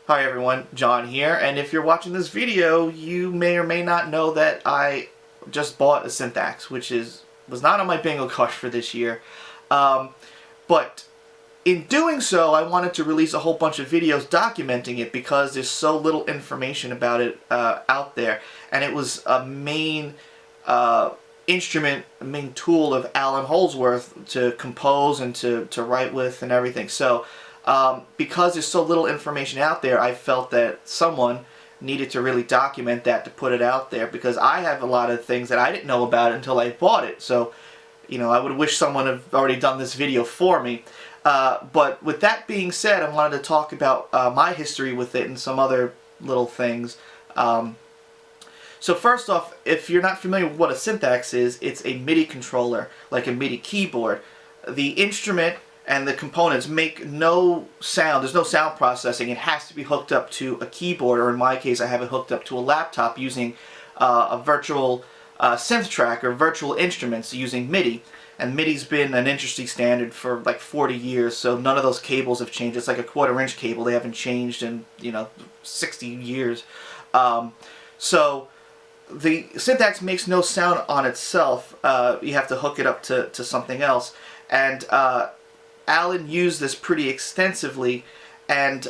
Hi everyone, John here, and if you're watching this video, you may or may not know that I just bought a SynthAxe, which was not on my bingo card for this year. But in doing so, I wanted to release a whole bunch of videos documenting it because there's so little information about it out there, and it was a main instrument, a main tool of Allan Holdsworth to compose and to write with and everything. So because there's so little information out there, I felt that someone needed to really document that to put it out there, because I have a lot of things that I didn't know about until I bought it. So, you know, I would wish someone had already done this video for me. But with that being said, I wanted to talk about my history with it and some other little things. So first off, if you're not familiar with what a SynthAxe is, it's a MIDI controller, like a MIDI keyboard. The instrument and the components make no sound. There's no sound processing. It has to be hooked up to a keyboard, or in my case, I have it hooked up to a laptop using a virtual synth track or virtual instruments using MIDI. And MIDI's been an interesting standard for like 40 years, so none of those cables have changed. It's like a 1/4-inch cable. They haven't changed in, 60 years. So the SynthAxe makes no sound on itself. You have to hook it up to something else. And Allan used this pretty extensively, and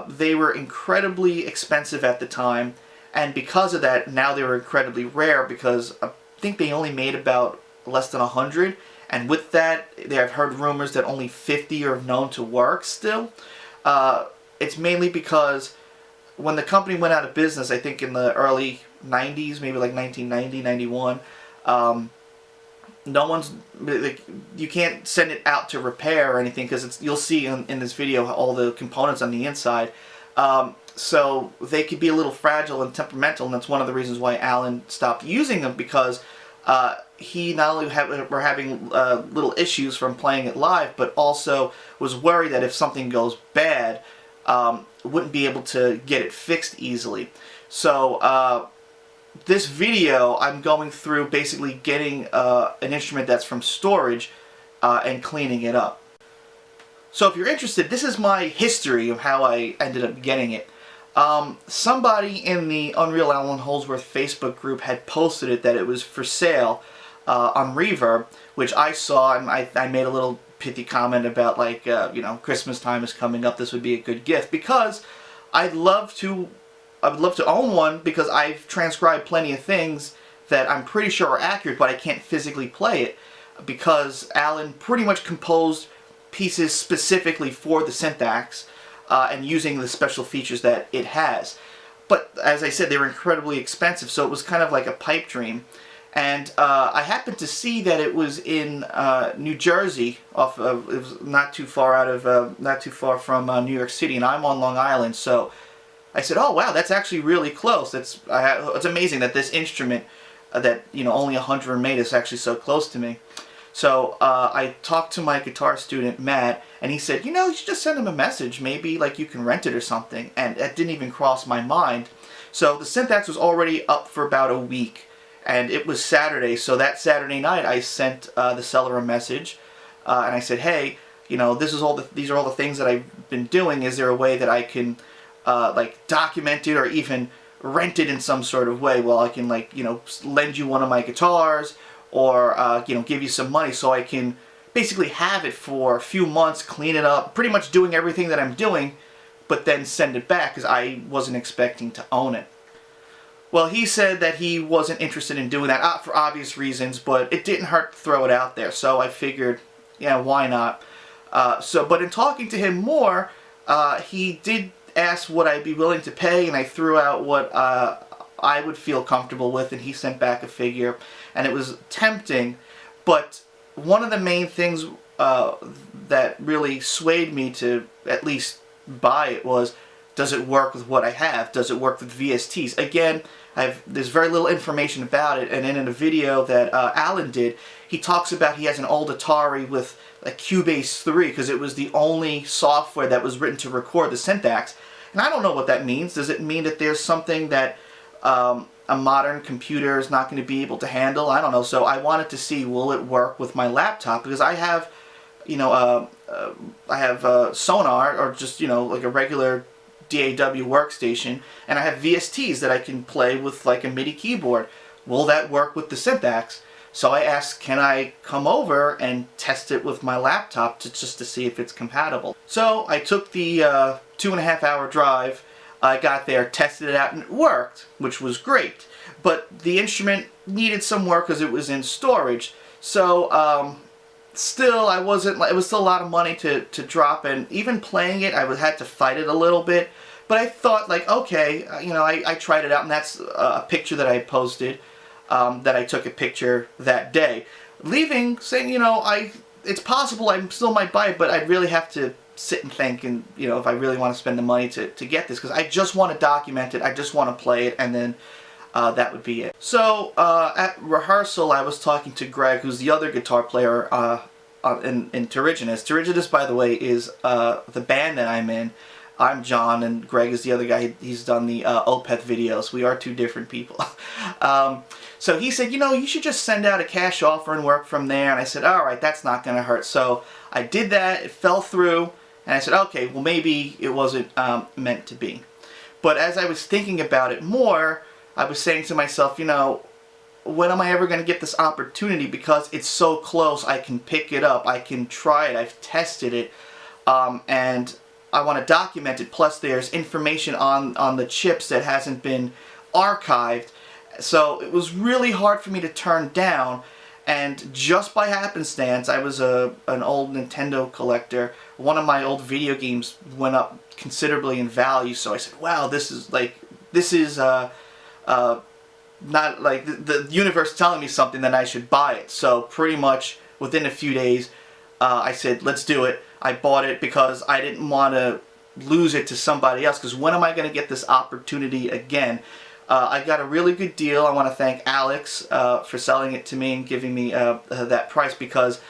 they were incredibly expensive at the time, and because of that, now they were incredibly rare, because I think they only made about less than 100, and with that, I've heard rumors that only 50 are known to work still. It's mainly because when the company went out of business, I think in the early 90s, maybe like 1990, 91, no one's, like, you can't send it out to repair or anything, because you'll see in this video all the components on the inside. So they could be a little fragile and temperamental, and that's one of the reasons why Allan stopped using them, because he not only were having little issues from playing it live, but also was worried that if something goes bad, wouldn't be able to get it fixed easily. So this video, I'm going through basically getting an instrument that's from storage and cleaning it up. So if you're interested, this is my history of how I ended up getting it. Somebody in the Unreal Allan Holdsworth Facebook group had posted it, that it was for sale on Reverb, which I saw, and I made a little pithy comment about, like, Christmas time is coming up, this would be a good gift, because I would love to own one, because I've transcribed plenty of things that I'm pretty sure are accurate, but I can't physically play it, because Allan pretty much composed pieces specifically for the SynthAxe and using the special features that it has. But as I said, they were incredibly expensive, so it was kind of like a pipe dream. And I happened to see that it was in New Jersey, it was not too far from New York City, and I'm on Long Island, so I said, oh wow, that's actually really close. It's amazing that this instrument that only 100 made is actually so close to me. So I talked to my guitar student Matt, and he said, you should just send him a message. Maybe like you can rent it or something. And that didn't even cross my mind. So the SynthAxe was already up for about a week, and it was Saturday. So that Saturday night, I sent the seller a message, and I said, hey, these are all the things that I've been doing. Is there a way that I can like document it or even rent it in some sort of way? Well, I can, like, lend you one of my guitars, or give you some money so I can basically have it for a few months, clean it up, pretty much doing everything that I'm doing, but then send it back, because I wasn't expecting to own it. Well, he said that he wasn't interested in doing that for obvious reasons, but it didn't hurt to throw it out there, so I figured, yeah, why not? But in talking to him more, he did ask what I'd be willing to pay, and I threw out what I would feel comfortable with, and he sent back a figure, and it was tempting. But one of the main things that really swayed me to at least buy it was, does it work with what I have? Does it work with VSTs? Again, there's very little information about it, and in a video that Allan did, he talks about he has an old Atari with a Cubase 3, because it was the only software that was written to record the SynthAxe. And I don't know what that means. Does it mean that there's something that a modern computer is not going to be able to handle? I don't know. So I wanted to see, will it work with my laptop? Because I have, Sonar, or just, like a regular DAW workstation, and I have VSTs that I can play with like a MIDI keyboard. Will that work with the SynthAxe? So I asked, can I come over and test it with my laptop just to see if it's compatible? So I took the 2.5 hour drive. I got there, tested it out, and it worked, which was great. But the instrument needed some work because it was in storage. So still, it was still a lot of money to drop, and even playing it, I had to fight it a little bit. But I thought, like, okay, you know, I tried it out, and that's a picture that I posted. That I took a picture that day, leaving saying, you know, it's possible I still might buy it, but I'd really have to sit and think, and you know, if I really want to spend the money to get this, because I just want to document it, I just want to play it, and then that would be it. So at rehearsal, I was talking to Greg, who's the other guitar player in Terrigenous. Terrigenous, by the way, is the band that I'm in. I'm John, and Greg is the other guy. He's done the Opeth videos. We are two different people. So he said, you know, you should just send out a cash offer and work from there. And I said, all right, that's not going to hurt. So I did that. It fell through. And I said, okay, well, maybe it wasn't meant to be. But as I was thinking about it more, I was saying to myself, you know, when am I ever going to get this opportunity? Because it's so close. I can pick it up. I can try it. I've tested it. And I want to document it. Plus, there's information on the chips that hasn't been archived. So it was really hard for me to turn down, and just by happenstance, I was an old Nintendo collector. One of my old video games went up considerably in value, so I said, wow, this is not like the universe telling me something that I should buy it. So pretty much within a few days, I said, let's do it. I bought it because I didn't want to lose it to somebody else, because when am I going to get this opportunity again? I got a really good deal. I want to thank Alex for selling it to me and giving me that price, because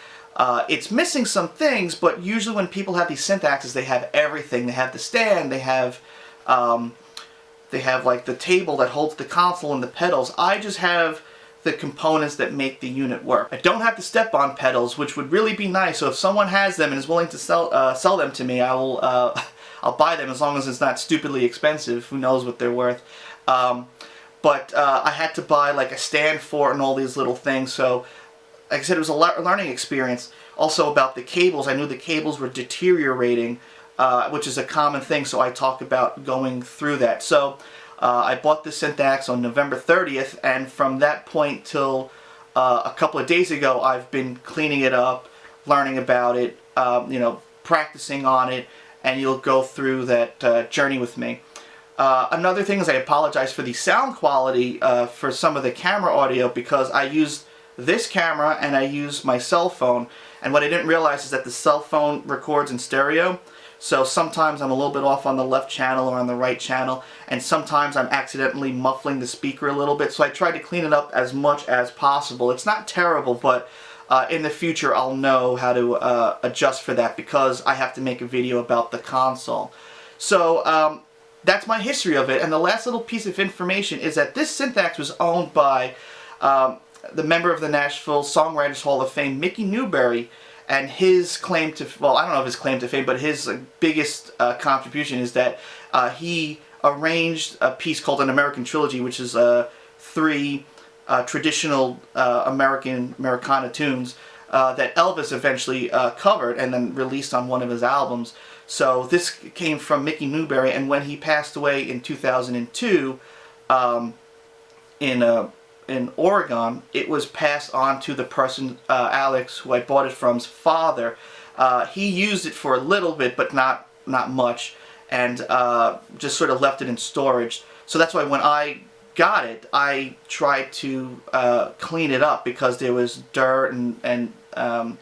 it's missing some things, but usually when people have these SynthAxes, they have everything. They have the stand, they have like the table that holds the console and the pedals. I just have the components that make the unit work. I don't have to step on pedals, which would really be nice. So if someone has them and is willing to sell them to me, I'll buy them, as long as it's not stupidly expensive. Who knows what they're worth? But I had to buy like a stand for it and all these little things. So, like I said, it was a learning experience. Also about the cables, I knew the cables were deteriorating, which is a common thing. So I talk about going through that. So I bought the SynthAxe on November 30th, and from that point till a couple of days ago, I've been cleaning it up, learning about it, you know, practicing on it, and you'll go through that journey with me. Another thing is I apologize for the sound quality for some of the camera audio, because I used this camera and I used my cell phone, and what I didn't realize is that the cell phone records in stereo, so sometimes I'm a little bit off on the left channel or on the right channel, and sometimes I'm accidentally muffling the speaker a little bit, so I tried to clean it up as much as possible. It's not terrible, but in the future I'll know how to adjust for that, because I have to make a video about the console. So that's my history of it. And the last little piece of information is that this SynthAxe was owned by the member of the Nashville Songwriters Hall of Fame, Mickey Newbury, and his claim to, well, I don't know if his claim to fame, but his biggest contribution is that he arranged a piece called An American Trilogy, which is 3 traditional Americana tunes that Elvis eventually covered and then released on one of his albums. So this came from Mickey Newbury, and when he passed away in 2002 in Oregon, it was passed on to the person, Alex, who I bought it from's father. He used it for a little bit, but not much, and just sort of left it in storage. So that's why when I got it, I tried to clean it up, because there was dirt and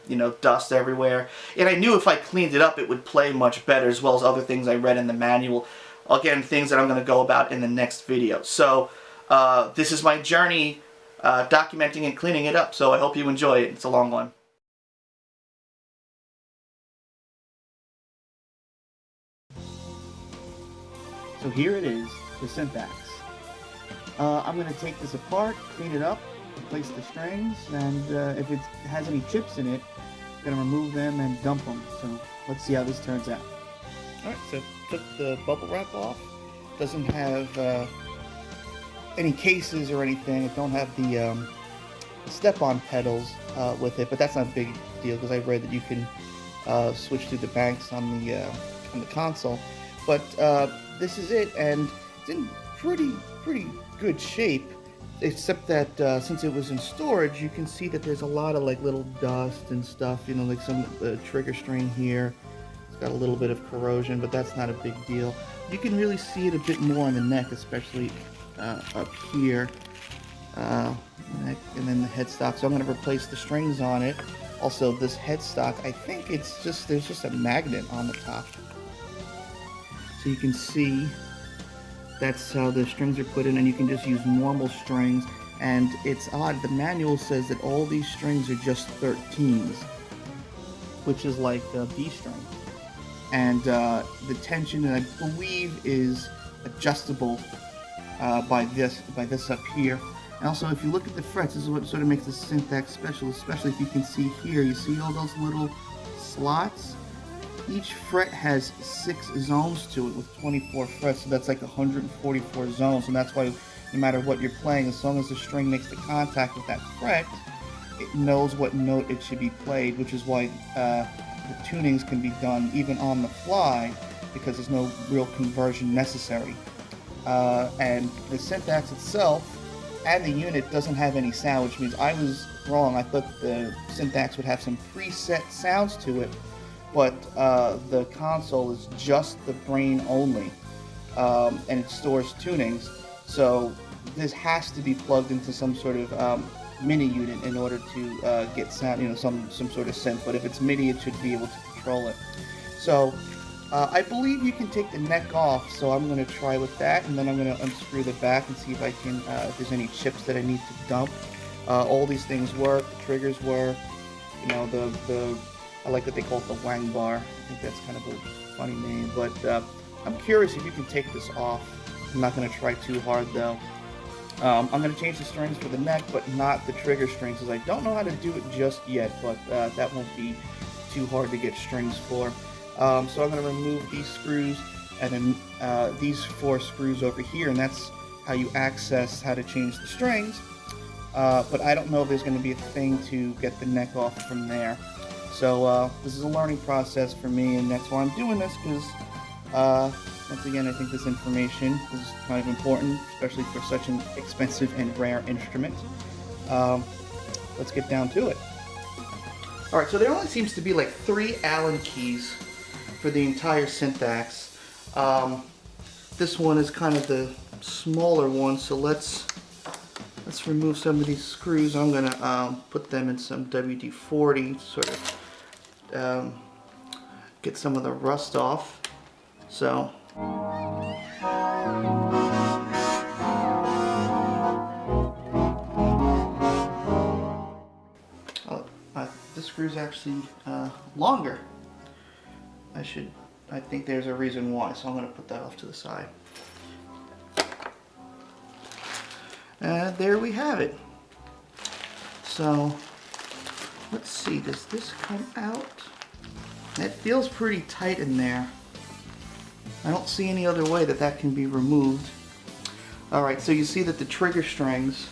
you know, dust everywhere, and I knew if I cleaned it up it would play much better, as well as other things I read in the manual. Again, things that I'm going to go about in the next video. So this is my journey documenting and cleaning it up, so I hope you enjoy it. It's a long one. So here it is, the SynthAxe. I'm going to take this apart, clean it up, replace the strings, and if it has any chips in it, I'm going to remove them and dump them. So let's see how this turns out. Alright, so took the bubble wrap off. Doesn't have any cases or anything. It don't have the step-on pedals with it, but that's not a big deal because I read that you can switch through the banks on the console. But this is it, and it's in pretty good shape, except that since it was in storage, you can see that there's a lot of like little dust and stuff, you know, like some trigger string here. It's got a little bit of corrosion, but that's not a big deal. You can really see it a bit more on the neck, especially up here, and then the headstock. So I'm going to replace the strings on it. Also, this headstock, I think it's just, there's just a magnet on the top. So you can see that's how the strings are put in, and you can just use normal strings. And it's odd, the manual says that all these strings are just 13s, which is like the B string. And the tension, I believe, is adjustable by this up here. And also, if you look at the frets, this is what sort of makes the SynthAxe special, especially if you can see here. You see all those little slots? Each fret has 6 zones to it with 24 frets, so that's like 144 zones. And that's why no matter what you're playing, as long as the string makes the contact with that fret, it knows what note it should be played, which is why the tunings can be done even on the fly, because there's no real conversion necessary. And the SynthAxe itself and the unit doesn't have any sound, which means I was wrong. I thought the SynthAxe would have some preset sounds to it, but the console is just the brain only, and it stores tunings. So this has to be plugged into some sort of MIDI unit in order to get sound, you know, some sort of synth. But if it's MIDI, it should be able to control it. So I believe you can take the neck off, so I'm going to try with that, and then I'm going to unscrew the back and see if I can, if there's any chips that I need to dump. All these things work, the triggers work, you know, I like that they call it the wang bar. I think that's kind of a funny name, but I'm curious if you can take this off. I'm not going to try too hard though. I'm going to change the strings for the neck, but not the trigger strings, because I don't know how to do it just yet, but that won't be too hard to get strings for. So I'm going to remove these screws, and then these 4 screws over here, and that's how you access how to change the strings. But I don't know if there's going to be a thing to get the neck off from there. So this is a learning process for me, and that's why I'm doing this, because once again, I think this information is kind of important, especially for such an expensive and rare instrument. Let's get down to it. Alright, so there only seems to be like 3 Allen keys for the entire SynthAxe. This one is kind of the smaller one, so let's remove some of these screws. I'm going to put them in some WD-40 to sort of get some of the rust off. So this screw's actually longer. I think there's a reason why, so I'm going to put that off to the side. And there we have it. So let's see, does this come out? It feels pretty tight in there. I don't see any other way that that can be removed. Alright, so you see that the trigger strings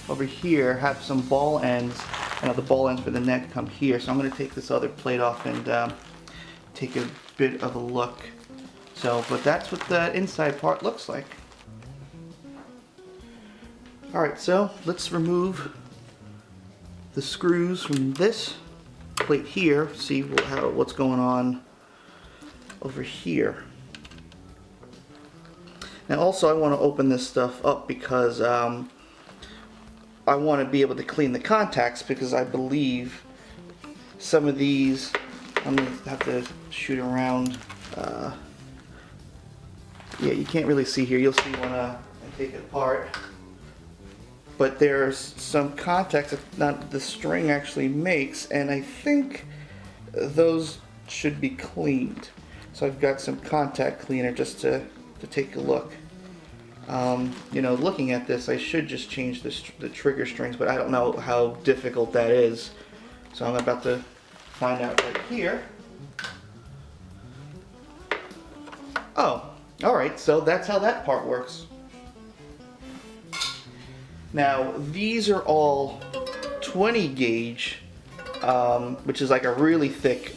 over here have some ball ends. The ball ends for the neck come here. So I'm going to take this other plate off and take a bit of a look. So, but that's what the inside part looks like. Alright, so let's remove the screws from this plate here, see what's going on over here. Now also I want to open this stuff up because I want to be able to clean the contacts, because I believe some of these, I'm going to have to shoot around. Yeah, you can't really see here, you'll see when I take it apart. But there's some contacts that not the string actually makes, and I think those should be cleaned. So I've got some contact cleaner just to take a look. You know, looking at this, I should just change the trigger strings, but I don't know how difficult that is. So I'm about to find out right here. Oh, alright, so that's how that part works. Now, these are all 20 gauge, which is like a really thick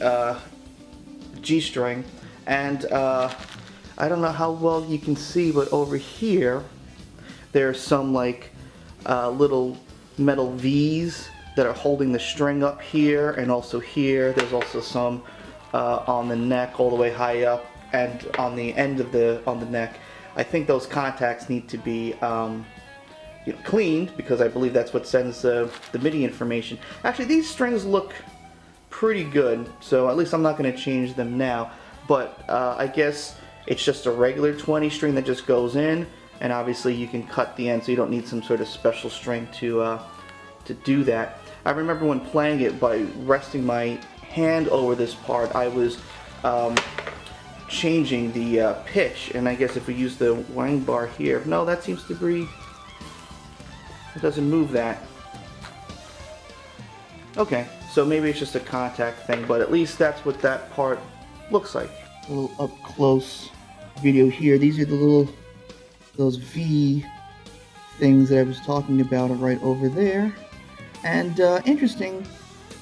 G-string, and I don't know how well you can see, but over here there's some like little metal V's that are holding the string up here, and also here. There's also some on the neck all the way high up, and on the end of the neck. I think those contacts need to be cleaned, because I believe that's what sends the MIDI information. Actually, these strings look pretty good, so at least I'm not going to change them now. But I guess it's just a regular 20 string that just goes in, and obviously you can cut the end, so you don't need some sort of special string to do that. I remember when playing it, by resting my hand over this part, I was changing the pitch, and I guess if we use the wang bar here, no, that seems to be, it doesn't move that. Okay, so maybe it's just a contact thing, but at least that's what that part looks like. A little up close video here. These are the those V things that I was talking about are right over there. And interesting,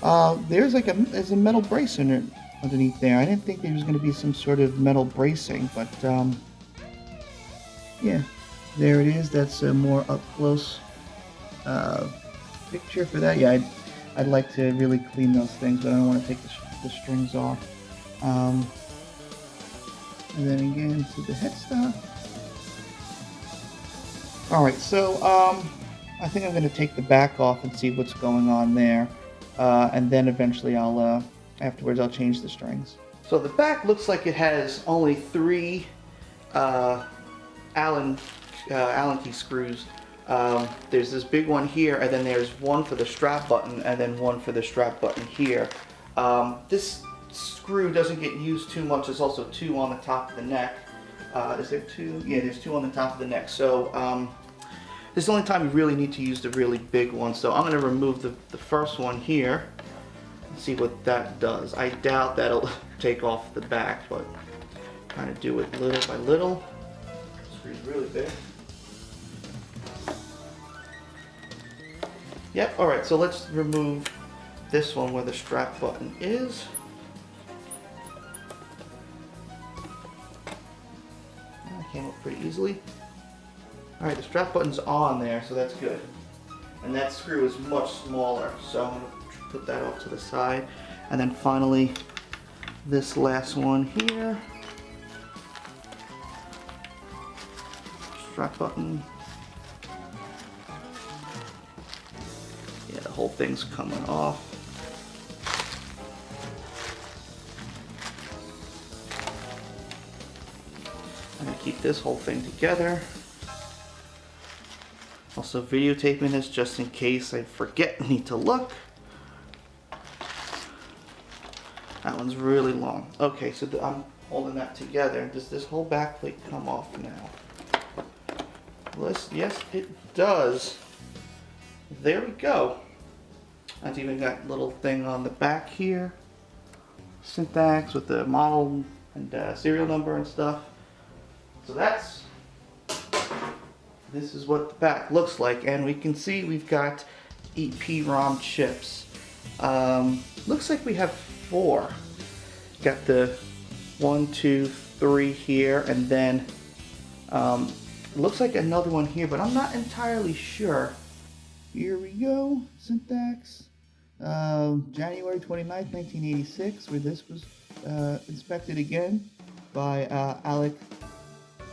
there's a metal brace in it underneath there. I didn't think there was going to be some sort of metal bracing, but yeah, there it is. That's a more up close picture for that. Yeah, I'd like to really clean those things, but I don't want to take the strings off. And then again to the headstock. Alright, so I think I'm going to take the back off and see what's going on there. And then eventually afterwards I'll change the strings. So the back looks like it has only 3 Allen key screws. There's this big one here, and then there's one for the strap button, and then one for the strap button here. This screw doesn't get used too much. There's also 2 on the top of the neck. Is there 2? Yeah, there's 2 on the top of the neck. So this is the only time you really need to use the really big one. So I'm going to remove the first one here and see what that does. I doubt that'll take off the back, but kind of do it little by little. The screw's really big. Yep, alright, so let's remove this one where the strap button is. That came up pretty easily. Alright, the strap button's on there, so that's good. And that screw is much smaller, so I'm going to put that off to the side. And then finally, this last one here. Strap button. Yeah, the whole thing's coming off. I'm going to keep this whole thing together. Also videotaping this just in case I forget and need to look. That one's really long. Okay, so I'm holding that together. Does this whole back plate come off now? Yes, it does. There we go. I've even got a little thing on the back here. SynthAxe with the model and serial number and stuff. So this is what the back looks like, and we can see we've got EPROM chips. Looks like we have 4. Got the 1, 2, 3 here, and then looks like another one here, but I'm not entirely sure. Here we go, SynthAxe, January 29th, 1986, where this was inspected again by Alec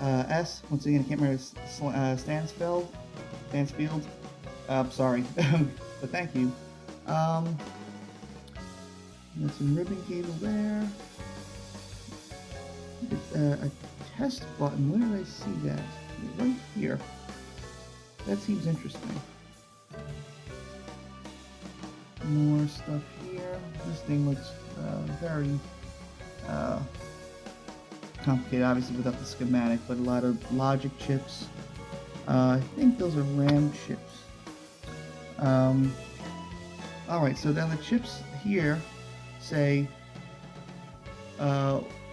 S. Once again, I can't remember Stansfield. Sorry, but thank you. There's some ribbon cable there. A test button. Where did I see that? Right here. That seems interesting. More stuff here. This thing looks very complicated, obviously without the schematic, but a lot of logic chips. I think those are RAM chips. Alright, so then the chips here say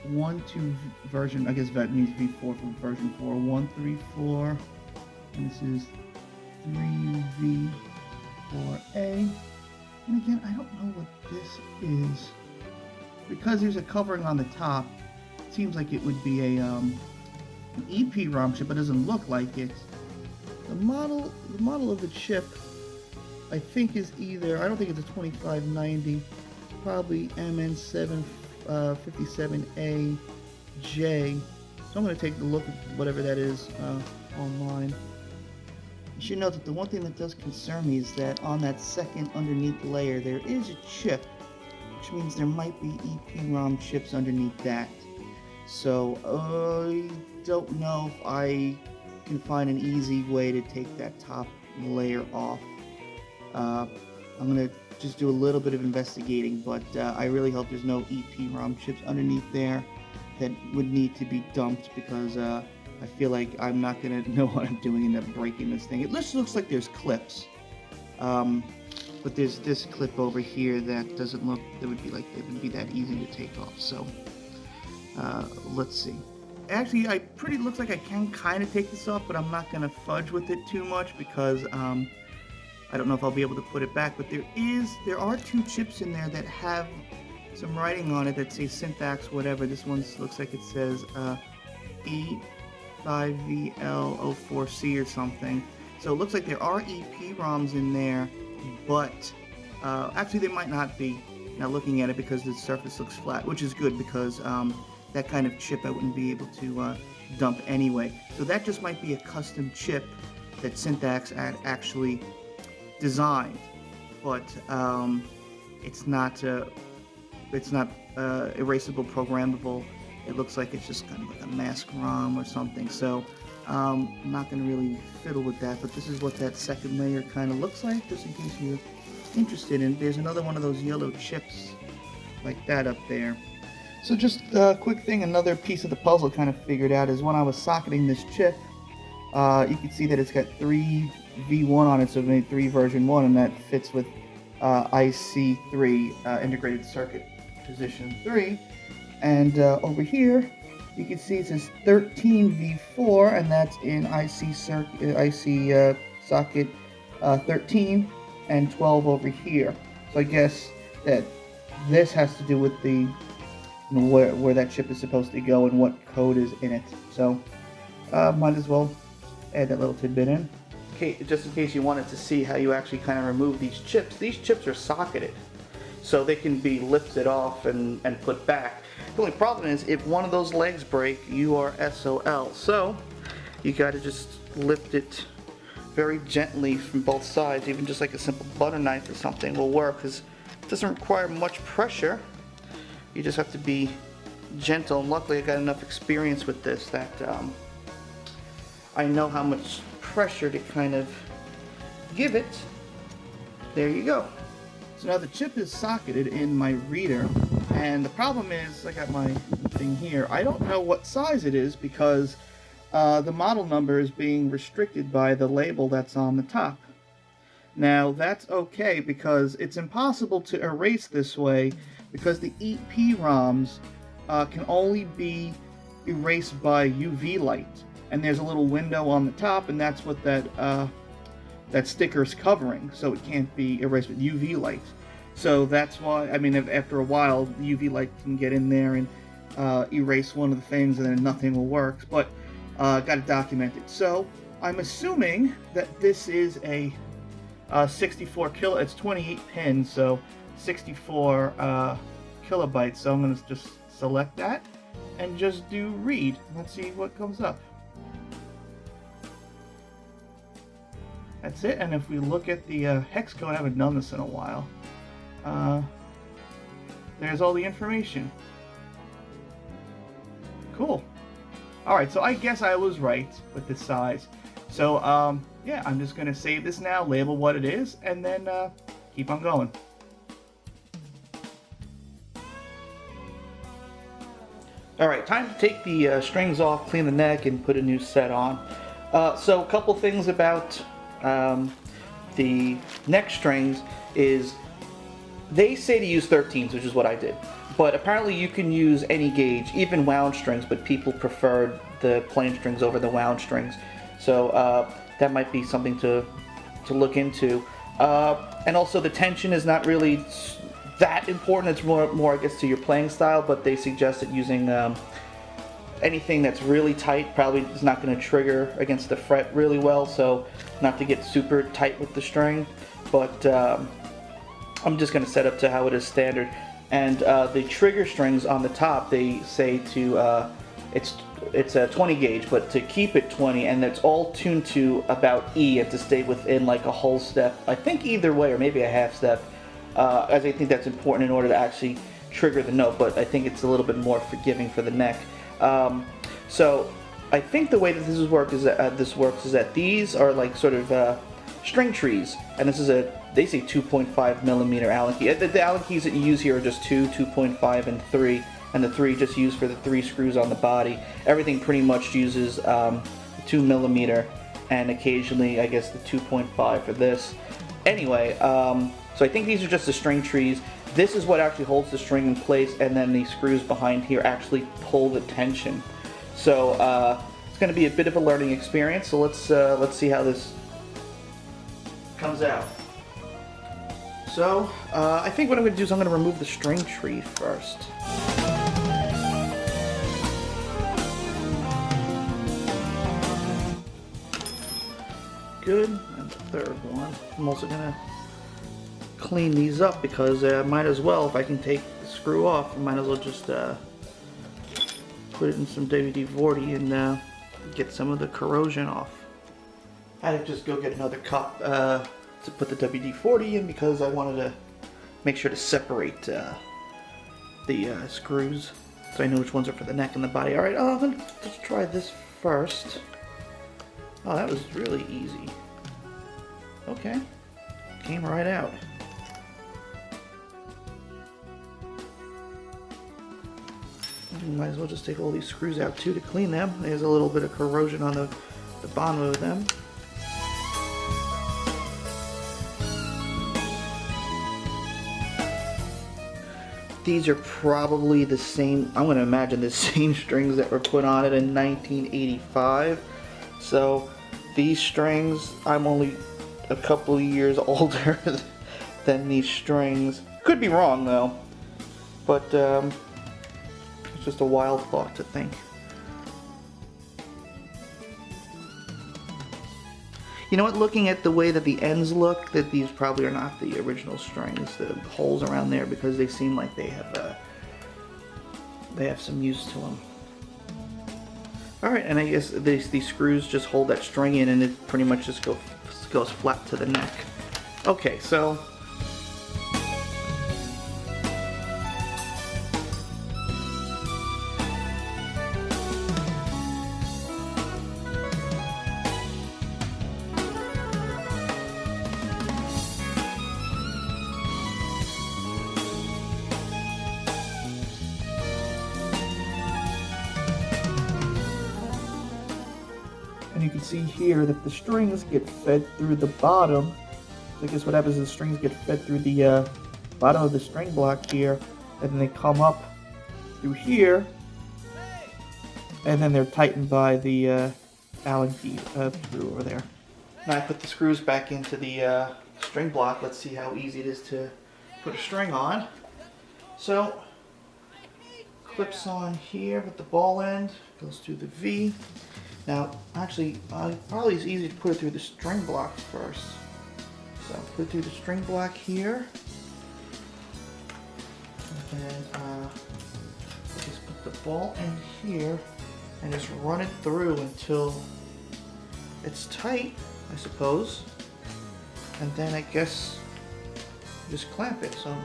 1.2 version, I guess that means V4 from version 4, 1.3.4, and this is 3V4A. And again, I don't know what this is. Because there's a covering on the top, it seems like it would be an EPROM chip, but it doesn't look like it. The model of the chip, I think, is either, I don't think it's a 2590, it's probably MN757AJ. So I'm going to take a look at whatever that is online. You should note that the one thing that does concern me is that on that second underneath layer there is a chip, which means there might be EPROM chips underneath that. So I don't know if I can find an easy way to take that top layer off. I'm going to just do a little bit of investigating, but I really hope there's no EPROM chips underneath there that would need to be dumped, because I feel like I'm not going to know what I'm doing and end up breaking this thing. It just looks like there's clips. But there's this clip over here that doesn't look, that would be that easy to take off. So let's see. Actually, looks like I can kind of take this off, but I'm not going to fudge with it too much, because I don't know if I'll be able to put it back. But there are two chips in there that have some writing on it that say SynthAxe whatever. This one looks like it says E5VL04C or something. So it looks like there are EPROMs in there, but actually they might not be, now looking at it, because the surface looks flat, which is good, because that kind of chip I wouldn't be able to dump anyway. So that just might be a custom chip that SynthAxe had actually designed, but it's not erasable, programmable. It looks like it's just kind of like a mask ROM or something. So I'm not going to really fiddle with that, but this is what that second layer kind of looks like, just in case you're interested. And there's another one of those yellow chips like that up there. So just a quick thing, another piece of the puzzle kind of figured out is when I was socketing this chip, you can see that it's got 3V1 on it, so it made 3 version 1, and that fits with IC3, integrated circuit position 3. And over here, you can see it says 13V4, and that's in IC socket 13, and 12 over here. So I guess that this has to do with the where that chip is supposed to go and what code is in it. So might as well add that little tidbit in. Okay, just in case you wanted to see how you actually kind of remove these chips. These chips are socketed, so they can be lifted off and put back. The only problem is if one of those legs break, you are SOL. So you got to just lift it very gently from both sides. Even just like a simple butter knife or something will work, because it doesn't require much pressure. You just have to be gentle, and luckily I got enough experience with this that I know how much pressure to kind of give it. There you go. So now the chip is socketed in my reader, and the problem is, I got my thing here, I don't know what size it is, because the model number is being restricted by the label that's on the top. Now that's okay, because it's impossible to erase this way, because the EPROMs can only be erased by UV light, and there's a little window on the top, and that's what that sticker is covering, so it can't be erased with UV light. So that's why, I mean, after a while, the UV light can get in there and erase one of the things, and then nothing will work, but got to document it. So I'm assuming that this is a 64 kilo, it's 28 pins, so 64 kilobytes. So I'm going to just select that and just do read. Let's see what comes up. That's it. And if we look at the hex code, I haven't done this in a while. There's all the information. Cool. Alright, so I guess I was right with the size. So yeah, I'm just going to save this now, label what it is, and then keep on going. Alright, time to take the strings off, clean the neck, and put a new set on. So a couple things about the neck strings is they say to use 13s, which is what I did. But apparently you can use any gauge, even wound strings, but people preferred the plain strings over the wound strings. So that might be something to look into. And also the tension is not really that important. It's more I guess, to your playing style, but they suggested using anything that's really tight probably is not going to trigger against the fret really well, so not to get super tight with the string. But I'm just going to set up to how it is standard. And the trigger strings on the top, they say to it's a 20 gauge, but to keep it 20, and it's all tuned to about E, and to stay within like a whole step. I think either way, or maybe a half step, as I think that's important in order to actually trigger the note. But I think it's a little bit more forgiving for the neck. So I think the way that this works is that these are like sort of string trees, and this is they say 2.5 millimeter Allen key. The Allen keys that you use here are just 2.5, and 3, and the 3 just used for the 3 screws on the body. Everything pretty much uses 2 millimeter, and occasionally I guess the 2.5 for this. Anyway, so I think these are just the string trees. This is what actually holds the string in place, and then the screws behind here actually pull the tension. So it's going to be a bit of a learning experience. So let's see how this comes out. So I think what I'm going to do is I'm going to remove the string tree first. Good, and the third one. I'm also going to clean these up because I might as well, if I can take the screw off, I might as well just put it in some WD-40 and get some of the corrosion off. I had to just go get another cup to put the WD-40 in because I wanted to make sure to separate the screws so I know which ones are for the neck and the body. Alright, I'm going to just try this first. Oh, that was really easy. Okay, came right out. Might as well just take all these screws out too to clean them. There's a little bit of corrosion on the bottom of them. These are probably the same, I'm going to imagine the same strings that were put on it in 1985. So these strings, I'm only a couple of years older than these strings. Could be wrong though, but it's just a wild thought to think. You know what, looking at the way that the ends look, that these probably are not the original strings, the holes around there, because they seem like they have some use to them. Alright, and I guess these screws just hold that string in, and it pretty much just goes flat to the neck. Okay, so and you can see here that the strings get fed through the bottom. So I guess what happens is the strings get fed through the bottom of the string block here, and then they come up through here, and then they're tightened by the Allen key screw over there. Now I put the screws back into the string block. Let's see how easy it is to put a string on. So clips on here with the ball end, goes through the V. Now, actually, probably it's easy to put it through the string block first. So put it through the string block here, and then just put the ball end here, and just run it through until it's tight, I suppose. And then I guess just clamp it. So I'm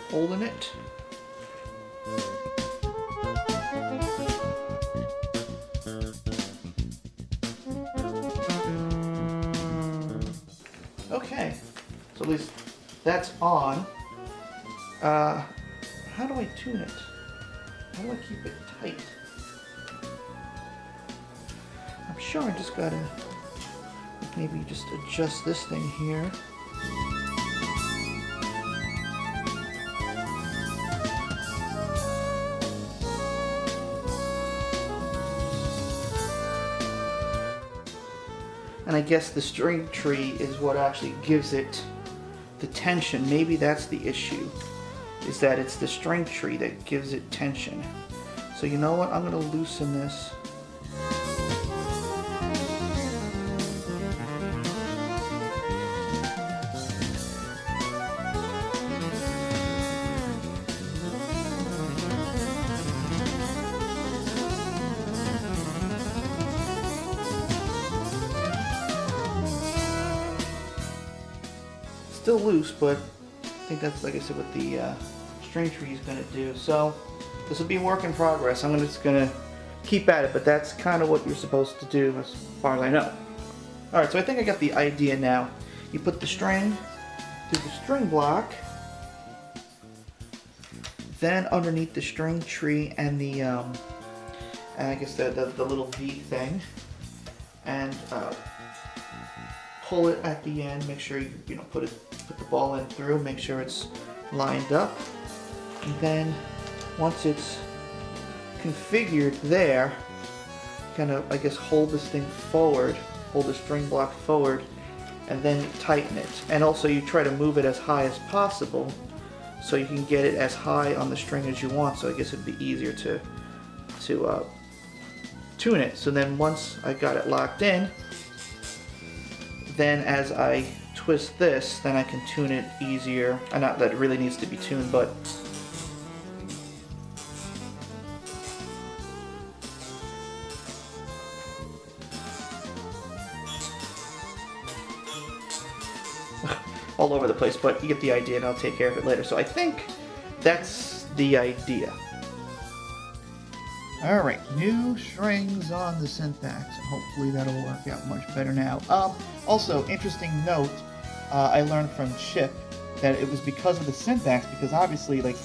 holding it. Okay, so at least that's on. How do I tune it? How do I keep it tight? I'm sure I just gotta maybe just adjust this thing here. And I guess the string tree is what actually gives it the tension. Maybe that's the issue, is that it's the string tree that gives it tension. So you know what, I'm going to loosen this. Still loose, but I think that's, like I said, what the string tree is going to do. So this will be a work in progress. I'm just going to keep at it, but that's kind of what you're supposed to do as far as I know. Alright, so I think I got the idea now. You put the string through the string block, then underneath the string tree and the, and I guess the little V thing, and pull it at the end. Make sure you put the ball in through. Make sure it's lined up, and then once it's configured there, kind of, I guess, hold this thing forward, hold the string block forward, and then tighten it. And also you try to move it as high as possible so you can get it as high on the string as you want. So I guess it'd be easier to tune it. So then once I got it locked in, then as I twist this, then I can tune it easier. Not that it really needs to be tuned, but all over the place, but you get the idea, and I'll take care of it later. So I think that's the idea. Alright, new strings on the SynthAxe, and hopefully that'll work out much better now. Also, interesting note, I learned from Chip that it was because of the SynthAxe, because obviously, like,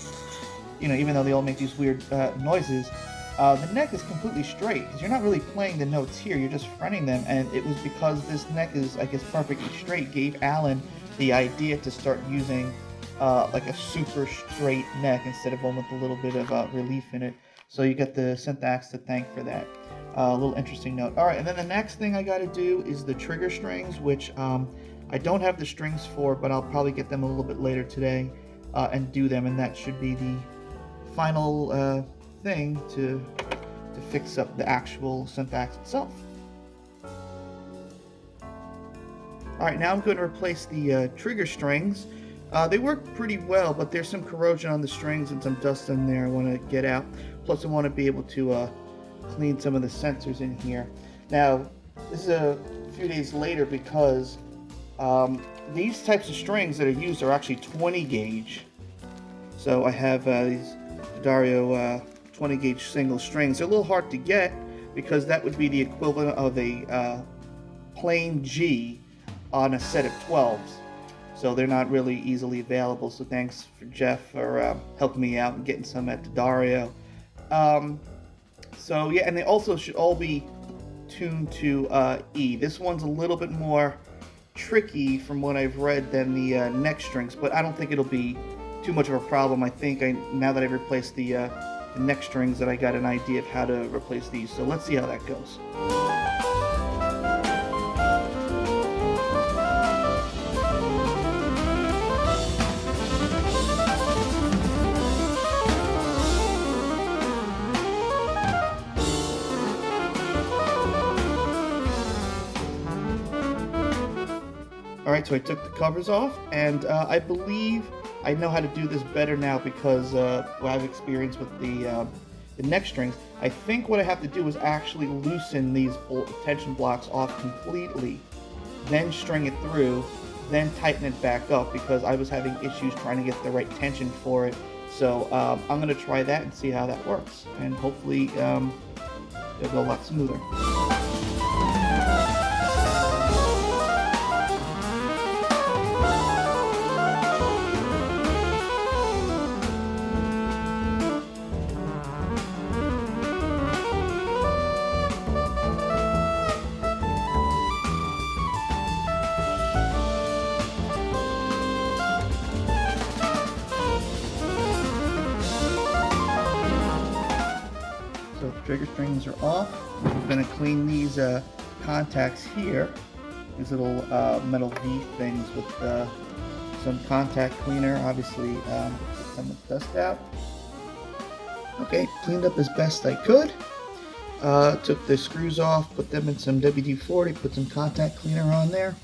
even though they all make these weird noises, the neck is completely straight, because you're not really playing the notes here, you're just fretting them, and it was because this neck is, I guess, perfectly straight, gave Alan the idea to start using like a super straight neck instead of one with a little bit of relief in it. So you get the SynthAxe to thank for that. A little interesting note. Alright, and then the next thing I gotta do is the trigger strings, which I don't have the strings for, but I'll probably get them a little bit later today and do them, and that should be the final thing to fix up the actual SynthAxe itself. Alright, now I'm going to replace the trigger strings. They work pretty well, but there's some corrosion on the strings and some dust in there I want to get out. Plus I want to be able to clean some of the sensors in here. Now, this is a few days later because these types of strings that are used are actually 20 gauge. So I have these Dario 20 gauge single strings. They're a little hard to get because that would be the equivalent of a plain G on a set of 12s. So they're not really easily available. So thanks for Jeff for helping me out and getting some at the Dario. So yeah, and they also should all be tuned to E. This one's a little bit more tricky from what I've read than the neck strings, but I don't think it'll be too much of a problem. I think now that I've replaced the neck strings, that I got an idea of how to replace these. So let's see how that goes. Alright, so I took the covers off, and I believe I know how to do this better now because what I've experienced with the neck strings. I think what I have to do is actually loosen these tension blocks off completely, then string it through, then tighten it back up because I was having issues trying to get the right tension for it. So I'm going to try that and see how that works, and hopefully it'll go a lot smoother. So trigger strings are off. I'm going to clean these contacts here these little metal V things with some contact cleaner, obviously get some of the dust out. Okay, cleaned up as best I could. Took the screws off, put them in some WD-40, put some contact cleaner on there.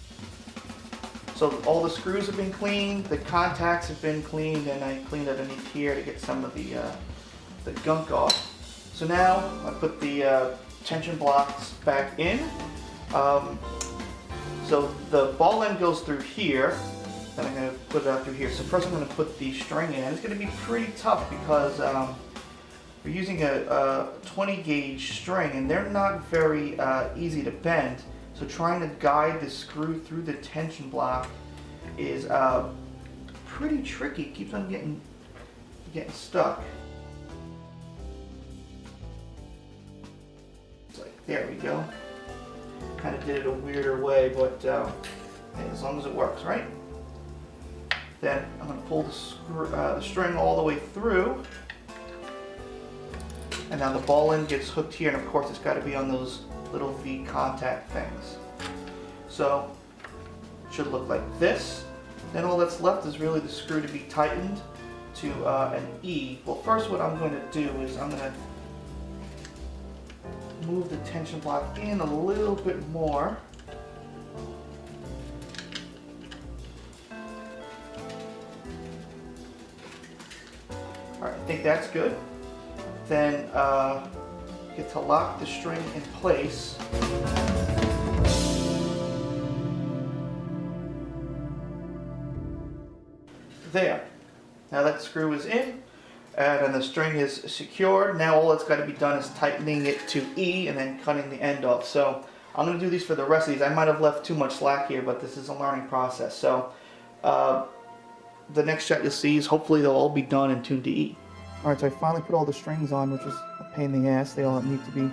So all the screws have been cleaned, the contacts have been cleaned, and I cleaned underneath here to get some of the gunk off. So now I put the tension blocks back in. So the ball end goes through here, then I'm going to put it out through here. So first I'm going to put the string in, and it's going to be pretty tough because we're using a 20 gauge string and they're not very easy to bend. So trying to guide the screw through the tension block is pretty tricky. It keeps on getting stuck. It's like, there we go. Kind of did it a weirder way, but hey, as long as it works, right? Then I'm going to pull the string all the way through. And now the ball end gets hooked here, and of course it's got to be on those little V contact things. So it should look like this. Then all that's left is really the screw to be tightened to an E. Well, first what I'm going to do is I'm going to move the tension block in a little bit more. Alright, I think that's good. Then get to lock the string in place. There. Now that screw is in, and the string is secured. Now all that's got to be done is tightening it to E and then cutting the end off. So I'm going to do these for the rest of these. I might have left too much slack here, but this is a learning process. So the next shot you'll see is hopefully they'll all be done and tuned to E. Alright, so I finally put all the strings on, which was a pain in the ass. They all need to be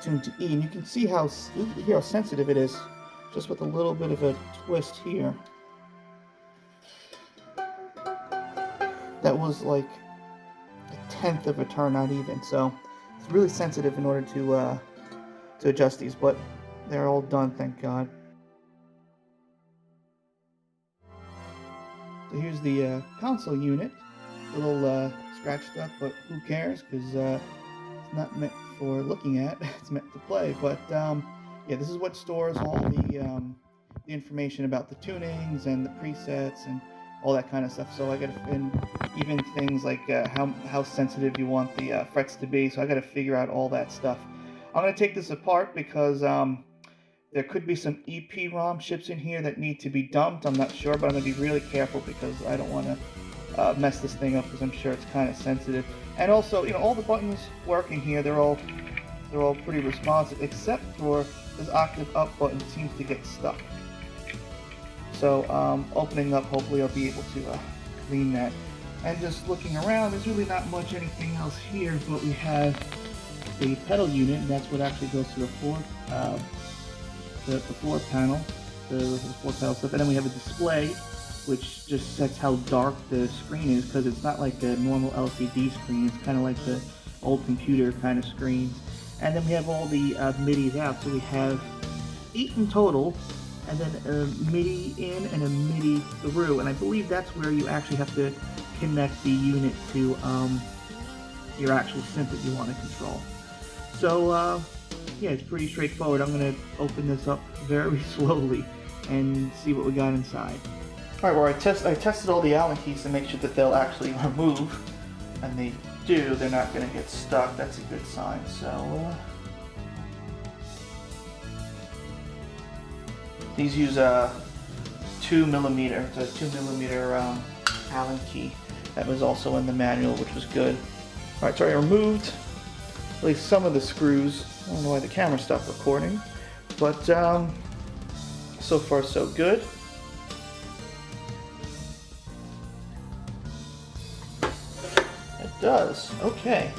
tuned to E. And you can see how sensitive it is, just with a little bit of a twist here. That was like a 1/10 of a turn, not even. So it's really sensitive in order to adjust these, but they're all done, thank God. So here's the console unit. A little scratched up, but who cares, because it's not meant for looking at, it's meant to play. But yeah, this is what stores all the information about the tunings and the presets and all that kind of stuff. So I got to, and even things like how sensitive you want the frets to be. So I got to figure out all that stuff. I'm going to take this apart because there could be some EPROM chips in here that need to be dumped. I'm not sure, but I'm going to be really careful because I don't want to mess this thing up, because I'm sure it's kind of sensitive. And also, you know, all the buttons work in here. They're all pretty responsive, except for this octave up button seems to get stuck. So opening up, hopefully I'll be able to clean that. And just looking around, there's really not much anything else here, but we have the pedal unit, and that's what actually goes to the floor panel, the floor pedal stuff. And then we have a display, which just sets how dark the screen is, because it's not like a normal LCD screen. It's kind of like the old computer kind of screens. And then we have all the MIDIs out. So we have 8 in total, and then a MIDI in and a MIDI through. And I believe that's where you actually have to connect the unit to your actual synth that you want to control. So yeah, it's pretty straightforward. I'm going to open this up very slowly and see what we got inside. Alright, well I tested all the Allen keys to make sure that they'll actually remove, and they do. They're not going to get stuck. That's a good sign. So these use a 2mm. It's a 2mm Allen key. That was also in the manual, which was good. Alright, so I removed at least some of the screws. I don't know why the camera stopped recording, but so far so good. It does. Okay.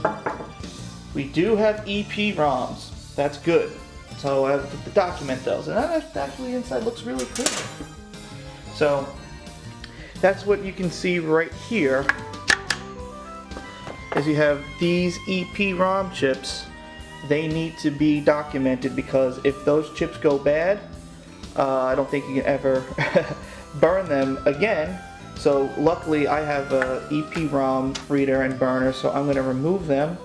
We do have EPROMs. That's good. So I have to document those, and that actually inside looks really clear. So that's what you can see right here. Is you have these EPROM chips. They need to be documented, because if those chips go bad, I don't think you can ever burn them again. So luckily I have a EPROM reader and burner, so I'm going to remove them.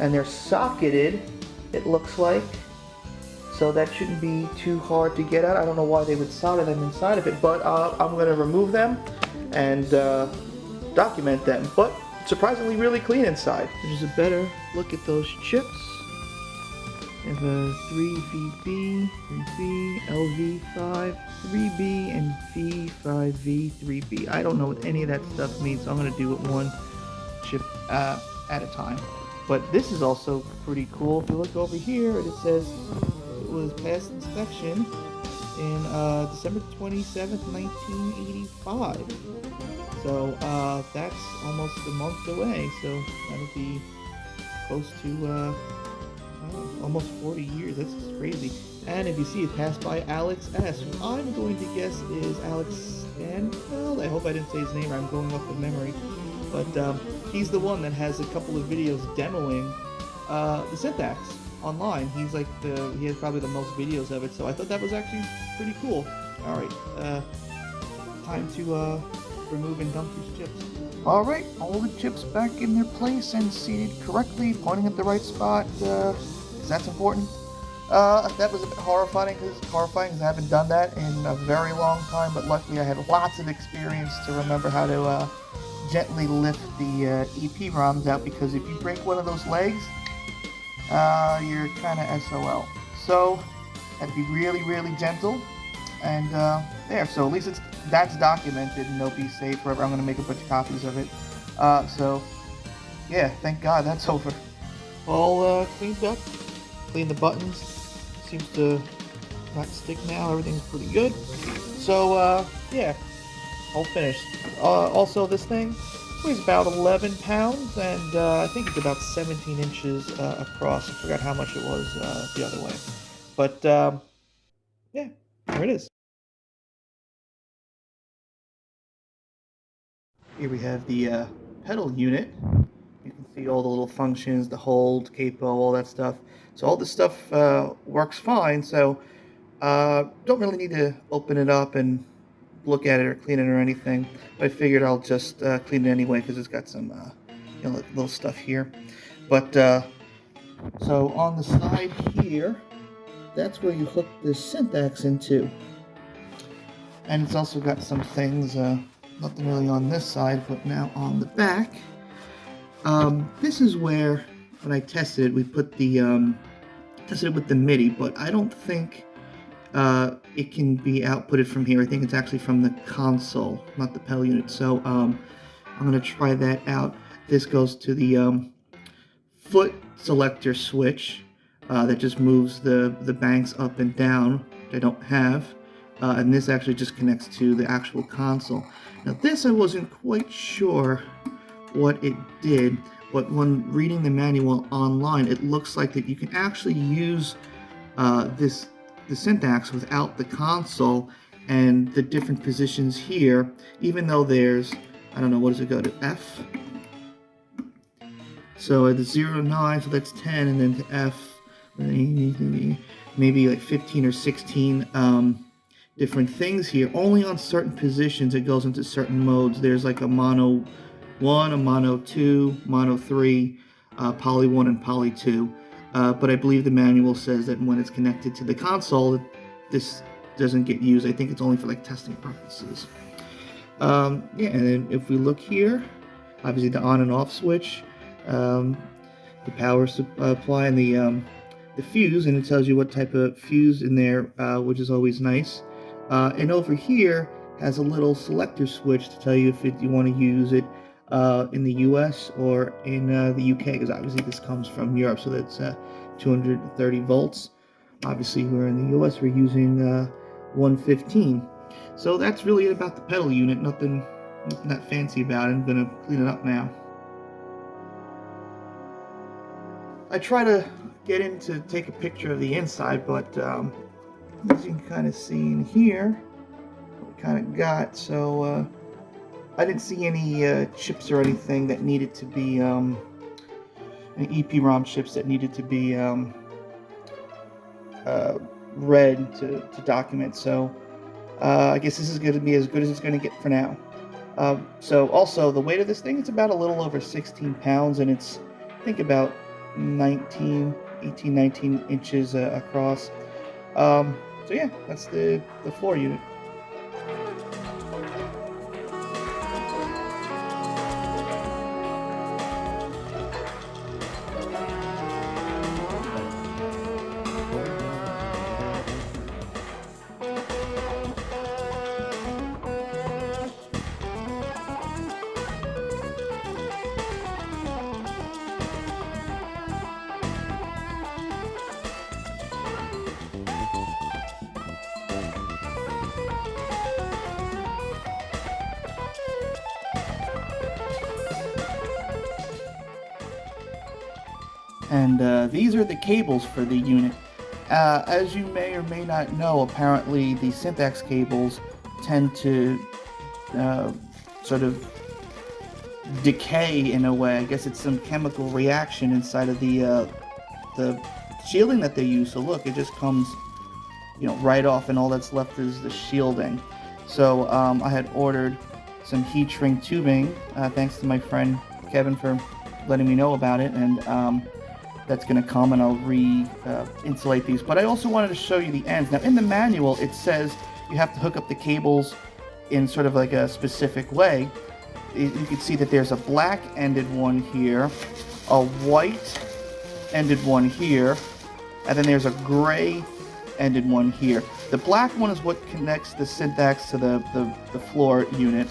And they're socketed, it looks like. So that shouldn't be too hard to get out. I don't know why they would solder them inside of it, but I'm going to remove them and document them. But surprisingly really clean inside. There's a better look at those chips. We have a 3VB, 3B, LV5, 3B, and V5V, 3B. I don't know what any of that stuff means, so I'm going to do it one chip at a time. But this is also pretty cool. If you look over here, it says it was passed inspection in December 27th, 1985. So that's almost a month away, so that'll be close to almost 40 years. That's just crazy. And if you see it passed by Alex S., who I'm going to guess is Alex Stanfeld. I hope I didn't say his name. I'm going off of memory. But he's the one that has a couple of videos demoing the SynthAxe online. He's like he has probably the most videos of it. So I thought that was actually pretty cool. All right, time to remove and dump these chips. All right, all the chips back in their place and seated correctly, pointing at the right spot. That's important. That was a bit horrifying because I haven't done that in a very long time, but luckily I had lots of experience to remember how to gently lift the EPROMs out, because if you break one of those legs, you're kind of SOL. So, have to be really, really gentle, and there. So at least that's documented, and they'll be saved forever. I'm going to make a bunch of copies of it. So, yeah, thank God that's over. All cleaned up. Clean the buttons. Seems to not stick now. Everything's pretty good. So, yeah, all finished. Also, this thing weighs about 11 pounds, and I think it's about 17 inches across. I forgot how much it was the other way. But, yeah, there it is. Here we have the pedal unit. You can see all the little functions, the hold, capo, all that stuff. So all this stuff works fine, so don't really need to open it up and look at it or clean it or anything. But I figured I'll just clean it anyway because it's got some little stuff here. But so on the side here, that's where you hook this SynthAxe into. And it's also got some things, nothing really on this side, but now on the back. This is where, when I tested it, we put the, tested it with the MIDI, but I don't think it can be outputted from here. I think it's actually from the console, not the pedal unit. So I'm going to try that out. This goes to the foot selector switch that just moves the banks up and down, which I don't have. And this actually just connects to the actual console. Now this I wasn't quite sure what it did, but when reading the manual online, it looks like that you can actually use the SynthAxe without the console and the different positions here, even though there's, I don't know, what does it go to, F? So at the 0 to 9, so that's 10, and then to F, maybe like 15 or 16 different things here. Only on certain positions it goes into certain modes. There's like a mono 1, a mono 2, mono 3, poly 1, and poly 2. But I believe the manual says that when it's connected to the console, this doesn't get used. I think it's only for like testing purposes. Yeah, and then if we look here, obviously the on and off switch, the power supply, and the fuse, and it tells you what type of fuse in there, which is always nice. And over here has a little selector switch to tell you if you want to use it in the US or in the UK, because obviously this comes from Europe, so that's 230 volts. Obviously we're in the US, we're using 115. So that's really it about the pedal unit. Nothing that fancy about it. I'm gonna clean it up now. I try to get in to take a picture of the inside, but as you can kind of see in here, what we kind of got. So I didn't see any chips or anything that needed to be, any EPROM chips that needed to be read to document. So I guess this is going to be as good as it's going to get for now. So also the weight of this thing, it's about a little over 16 pounds, and it's, I think, about 19 inches across. So yeah, that's the floor unit. And these are the cables for the unit. As you may or may not know, apparently the SynthAxe cables tend to sort of decay in a way. I guess it's some chemical reaction inside of the shielding that they use. So look, it just comes, right off, and all that's left is the shielding. So I had ordered some heat shrink tubing, thanks to my friend Kevin for letting me know about it, and that's going to come, and I'll insulate these. But I also wanted to show you the ends. Now in the manual it says you have to hook up the cables in sort of like a specific way. You can see that there's a black ended one here, a white ended one here, and then there's a gray ended one here. The black one is what connects the SynthAxe to the floor unit.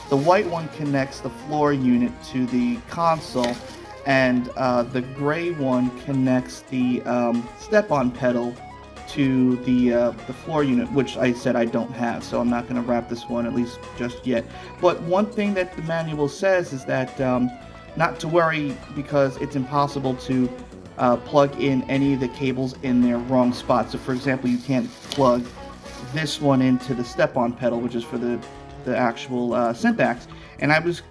The white one connects the floor unit to the console, and the gray one connects the step-on pedal to the floor unit, which I said I don't have, so I'm not going to wrap this one, at least just yet. But one thing that the manual says is that not to worry, because it's impossible to plug in any of the cables in their wrong spot. So for example, you can't plug this one into the step-on pedal, which is for the actual SynthAxe. And I was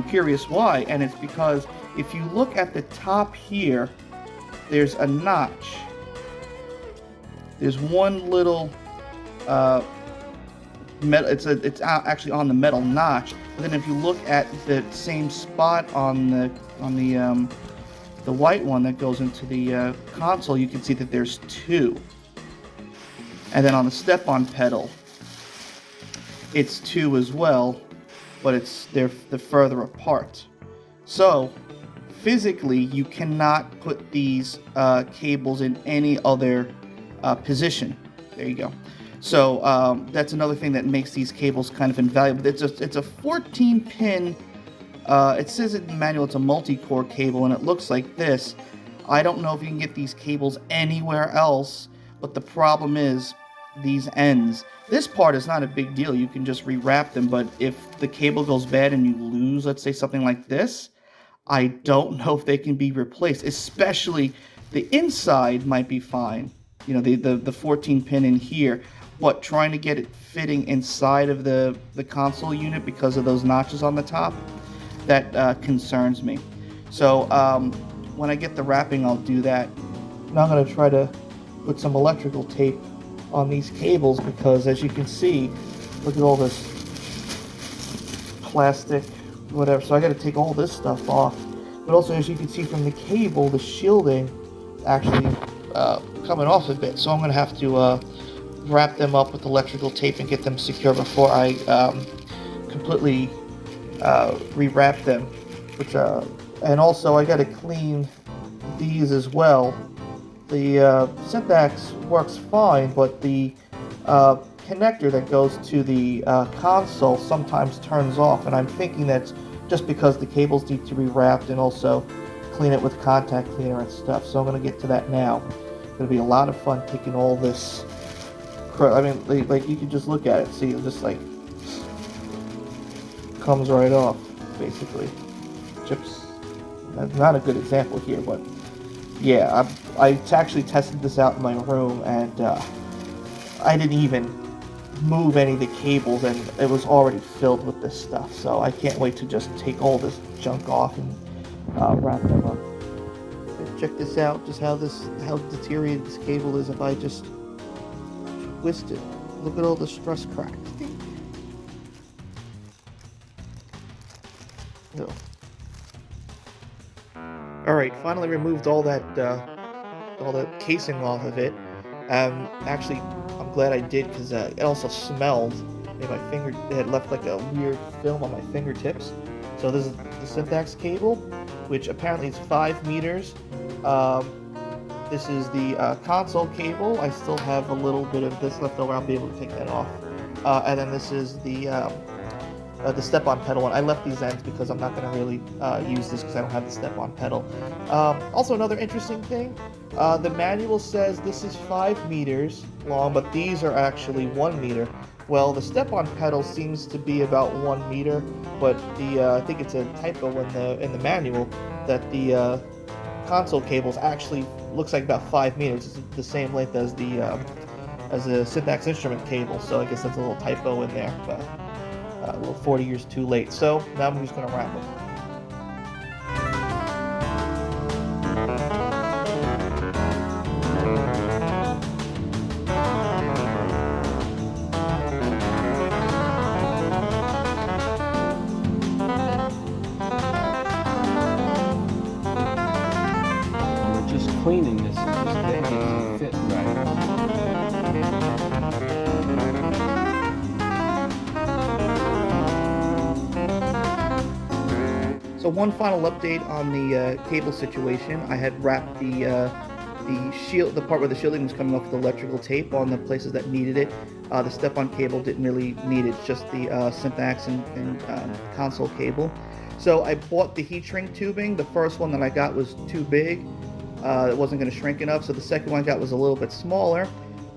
curious why, and it's because if you look at the top here, there's a notch. There's one little metal. It's actually on the metal notch. But then if you look at the same spot on the white one that goes into the console, you can see that there's two. And then on the step-on pedal, it's two as well, but they're further apart. So physically, you cannot put these cables in any other position. There you go. So that's another thing that makes these cables kind of invaluable. It's a 14-pin. It says in the manual it's a multi-core cable, and it looks like this. I don't know if you can get these cables anywhere else, but the problem is these ends. This part is not a big deal. You can just rewrap them, but if the cable goes bad and you lose, let's say, something like this, I don't know if they can be replaced. Especially the inside might be fine, the 14 pin in here, but trying to get it fitting inside of the console unit because of those notches on the top, that concerns me. So when I get the wrapping, I'll do that. Now I'm going to try to put some electrical tape on these cables, because as you can see, look at all this plastic, whatever. So I got to take all this stuff off. But also, as you can see from the cable, the shielding actually coming off a bit. So I'm going to have to wrap them up with electrical tape and get them secure before I completely rewrap them. And also I got to clean these as well. The SynthAxe works fine, but the connector that goes to the console sometimes turns off, and I'm thinking that's just because the cables need to be wrapped and also clean it with contact cleaner and stuff. So I'm going to get to that now. It's going to be a lot of fun taking all this. I mean, like you can just look at it, see, it just like comes right off, basically. Chips. That's not a good example here, but yeah, I actually tested this out in my room, and I didn't even move any of the cables, and it was already filled with this stuff. So I can't wait to just take all this junk off and wrap them up. Check this out, just how deteriorated this cable is if I just twisted. Look at all the stress cracks. No. All right, finally removed all that casing off of it. Actually, I'm glad I did because it also smelled. And my finger, it had left like a weird film on my fingertips. So this is the SynthAxe cable, which apparently is 5 meters. This is the console cable. I still have a little bit of this left over. I'll be able to take that off. And then this is the step-on pedal one. I left these ends because I'm not going to really use this because I don't have the step-on pedal. Also, another interesting thing, the manual says this is 5 meters long, but these are actually 1 meter. Well, the step-on pedal seems to be about 1 meter, but I think it's a typo in the manual that the console cables actually looks like about 5 meters. It's the same length as the SynthAxe instrument cable, so I guess that's a little typo in there. But, a little 40 years too late. So now I'm just going to wrap it. We're just cleaning this and just getting it to fit right. So one final update on the cable situation. I had wrapped the shield, the part where the shielding was coming off with electrical tape on the places that needed it. The step-on cable didn't really need it, just the SynthAxe and console cable. So I bought the heat shrink tubing. The first one that I got was too big. It wasn't going to shrink enough, so the second one I got was a little bit smaller.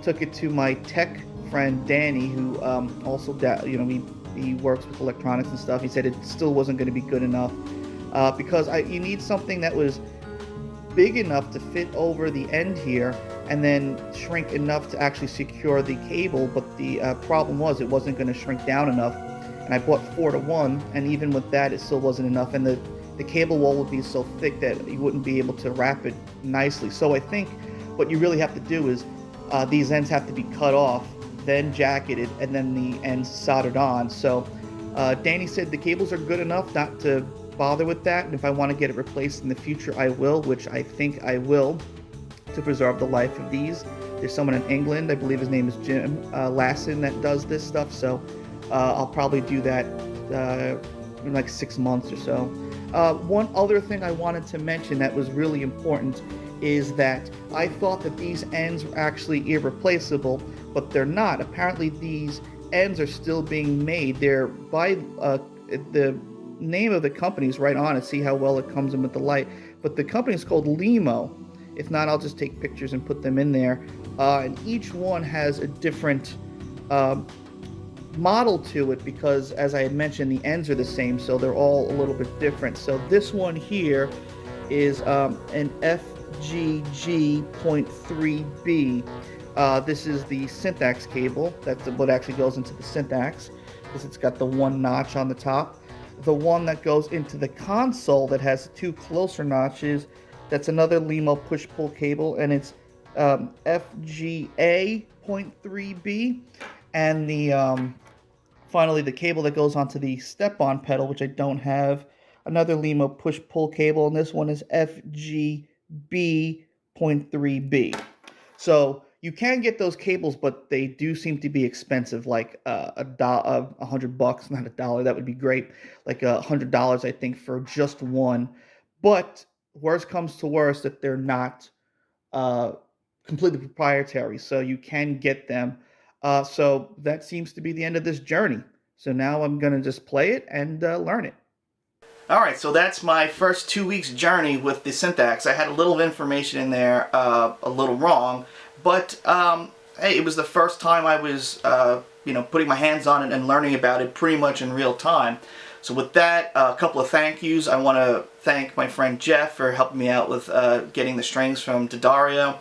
Took it to my tech friend Danny, who also, he works with electronics and stuff. He said it still wasn't going to be good enough because you need something that was big enough to fit over the end here and then shrink enough to actually secure the cable. But the problem was it wasn't going to shrink down enough, and I bought 4-to-1, and even with that it still wasn't enough, and the cable wall would be so thick that you wouldn't be able to wrap it nicely. So I think what you really have to do is these ends have to be cut off, then jacketed, and then the ends soldered on. So Danny said the cables are good enough not to bother with that, and if I want to get it replaced in the future I will, which I think I will, to preserve the life of these. There's someone in England, I believe his name is Jim Lassen, that does this stuff, so I'll probably do that in like 6 months or so. One other thing I wanted to mention that was really important is that I thought that these ends were actually irreplaceable, but they're not. Apparently these ends are still being made. They're by the name of the company is right on it. See how well it comes in with the light. But the company is called LEMO. If not, I'll just take pictures and put them in there. And each one has a different model to it because, as I had mentioned, the ends are the same, so they're all a little bit different. So this one here is an FGG 0.3B. This is the SynthAxe cable. That's what actually goes into the SynthAxe because it's got the one notch on the top. The one that goes into the console that has 2 closer notches, that's another LEMO push-pull cable, and it's FGA 0.3B. And the finally, the cable that goes onto the step-on pedal, which I don't have, another LEMO push-pull cable, and this one is FGB 0.3B. So you can get those cables, but they do seem to be expensive, like $100, not $1, that would be great, like $100, I think, for just one. But worst comes to worst, that they're not completely proprietary, so you can get them. So that seems to be the end of this journey. So now I'm going to just play it and learn it. Alright, so that's my first 2 weeks journey with the SynthAxe. I had a little information in there, a little wrong, but hey, it was the first time I was putting my hands on it and learning about it pretty much in real time. So with that, a couple of thank yous. I want to thank my friend Jeff for helping me out with getting the strings from Daddario.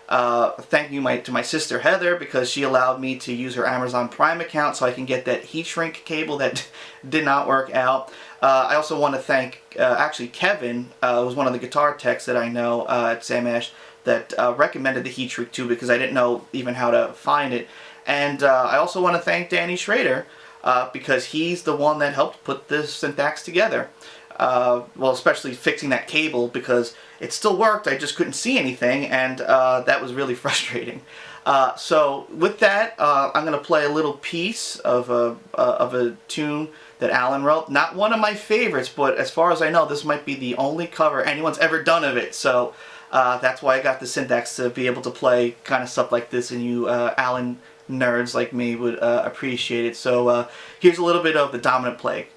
Thank you to my sister Heather because she allowed me to use her Amazon Prime account so I can get that heat shrink cable that did not work out. I also want to thank actually Kevin, who was one of the guitar techs that I know at Sam Ash, that recommended the heat shrink too because I didn't know even how to find it. And I also want to thank Danny Schrader because he's the one that helped put this SynthAxe together. Well, especially fixing that cable, because it still worked, I just couldn't see anything, and that was really frustrating. So with that, I'm going to play a little piece of a tune that Alan wrote. Not one of my favorites, but as far as I know, this might be the only cover anyone's ever done of it. So that's why I got the SynthAxe, to be able to play kind of stuff like this, and you Alan nerds like me would appreciate it. So here's a little bit of The Dominant Plague.